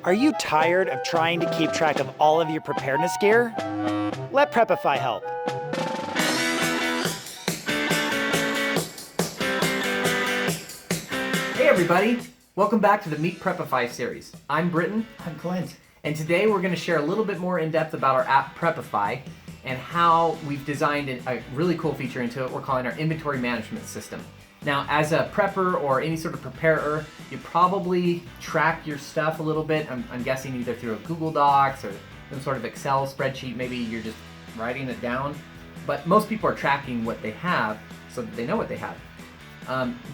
Are you tired of trying to keep track of all of your preparedness gear? Let Prepify help. Hey everybody, welcome back to the Meet Prepify series. I'm Britton. I'm Clint. And today we're going to share a little bit more in depth about our app Prepify and how we've designed a really cool feature into it we're calling our inventory management system. Now, as a prepper or any sort of preparer, you probably track your stuff a little bit. I'm guessing either through a Google Docs or some sort of Excel spreadsheet. Maybe you're just writing it down. But most people are tracking what they have so that they know what they have.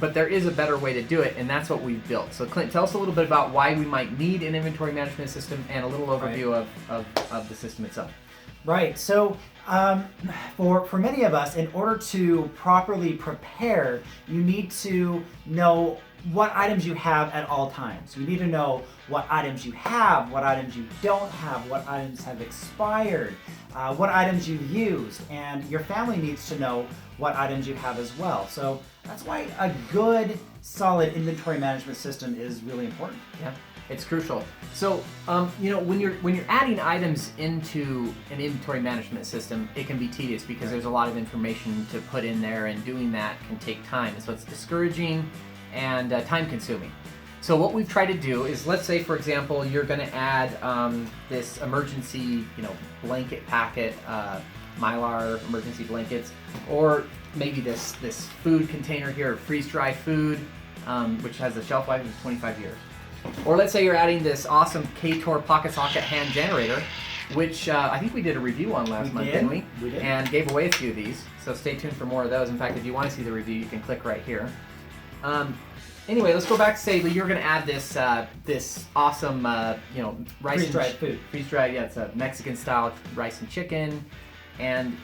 But there is a better way to do it, and that's what we've built. So Clint, tell us a little bit about why we might need an inventory management system and a little overview of the system itself. Right. So for many of us, in order to properly prepare, you need to know what items you have at all times. You need to know what items you have, what items you don't have, what items have expired, what items you used, and your family needs to know what items you have as well. So that's why a good, solid inventory management system is really important. Yeah, it's crucial. So, when you're adding items into an inventory management system, it can be tedious because there's a lot of information to put in there, and doing that can take time. So it's discouraging and time-consuming. So what we've tried to do is, let's say, for example, you're going to add this emergency, blanket packet, Mylar emergency blankets, or maybe this food container here, freeze-dry food, which has a shelf life of 25 years. Or let's say you're adding this awesome K-Tor pocket socket hand generator, which I think we did a review on last month, didn't we? We did. And gave away a few of these, so stay tuned for more of those. In fact, if you want to see the review, you can click right here. Anyway, let's go back to say that you're going to add this awesome, rice freeze-dried food. Freeze-dried, yeah, it's a Mexican-style rice and chicken, and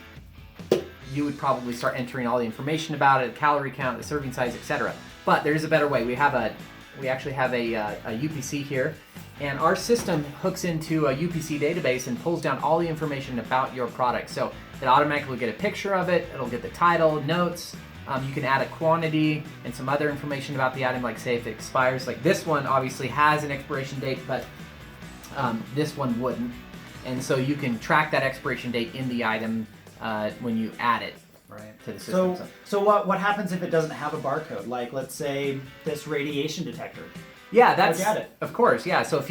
you would probably start entering all the information about it, calorie count, the serving size, etc. But there is a better way. We actually have a UPC here, and our system hooks into a UPC database and pulls down all the information about your product. So it automatically will get a picture of it, it'll get the title, notes, you can add a quantity and some other information about the item, like say if it expires. Like this one obviously has an expiration date, but this one wouldn't. And so you can track that expiration date in the item when you add it to the system. So what happens if it doesn't have a barcode? Like, let's say this radiation detector. Yeah, that's Look at it. Of course. Yeah. So if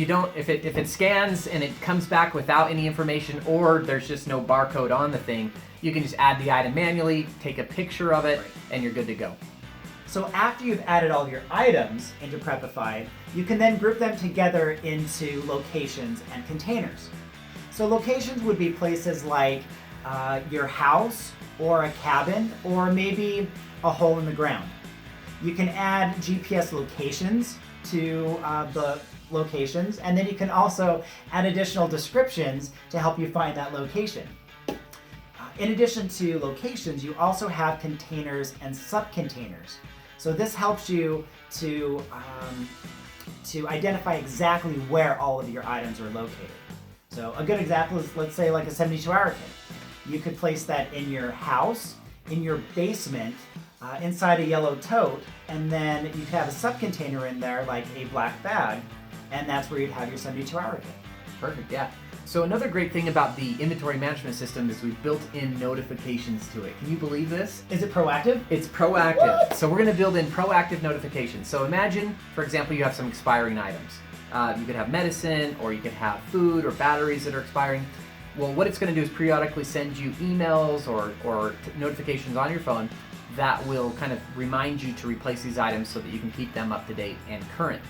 it scans and it comes back without any information, or there's just no barcode on the thing, you can just add the item manually, take a picture of it, and you're good to go. So after you've added all your items into Prepify, you can then group them together into locations and containers. So locations would be places like your house, or a cabin, or maybe a hole in the ground. You can add GPS locations to the locations, and then you can also add additional descriptions to help you find that location. In addition to locations, you also have containers and subcontainers. So this helps you to identify exactly where all of your items are located. So a good example is, let's say, like a 72-hour kit. You could place that in your house, in your basement, inside a yellow tote, and then you could have a subcontainer in there, like a black bag, and that's where you'd have your 72-hour kit. Perfect, yeah. So another great thing about the inventory management system is we've built in notifications to it. Can you believe this? Is it proactive? It's proactive. What? So we're going to build in proactive notifications. So imagine, for example, you have some expiring items. You could have medicine, or you could have food or batteries that are expiring. Well, what it's going to do is periodically send you emails or notifications on your phone that will kind of remind you to replace these items so that you can keep them up to date and current.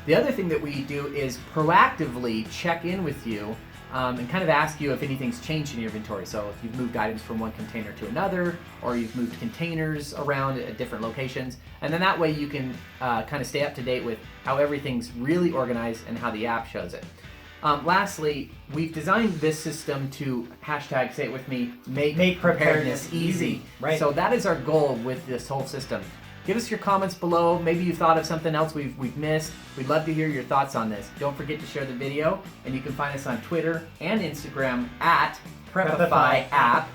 The other thing that we do is proactively check in with you and kind of ask you if anything's changed in your inventory. So if you've moved items from one container to another, or you've moved containers around at different locations, and then that way you can kind of stay up to date with how everything's really organized and how the app shows it. Lastly, we've designed this system to hashtag, say it with me, make preparedness easy. Right. So that is our goal with this whole system. Give us your comments below. Maybe you thought of something else we've missed. We'd love to hear your thoughts on this. Don't forget to share the video, and you can find us on Twitter and Instagram at Prepify app.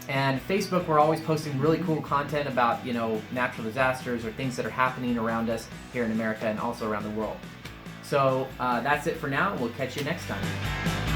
And Facebook, we're always posting really cool content about, natural disasters or things that are happening around us here in America and also around the world. So that's it for now. We'll catch you next time.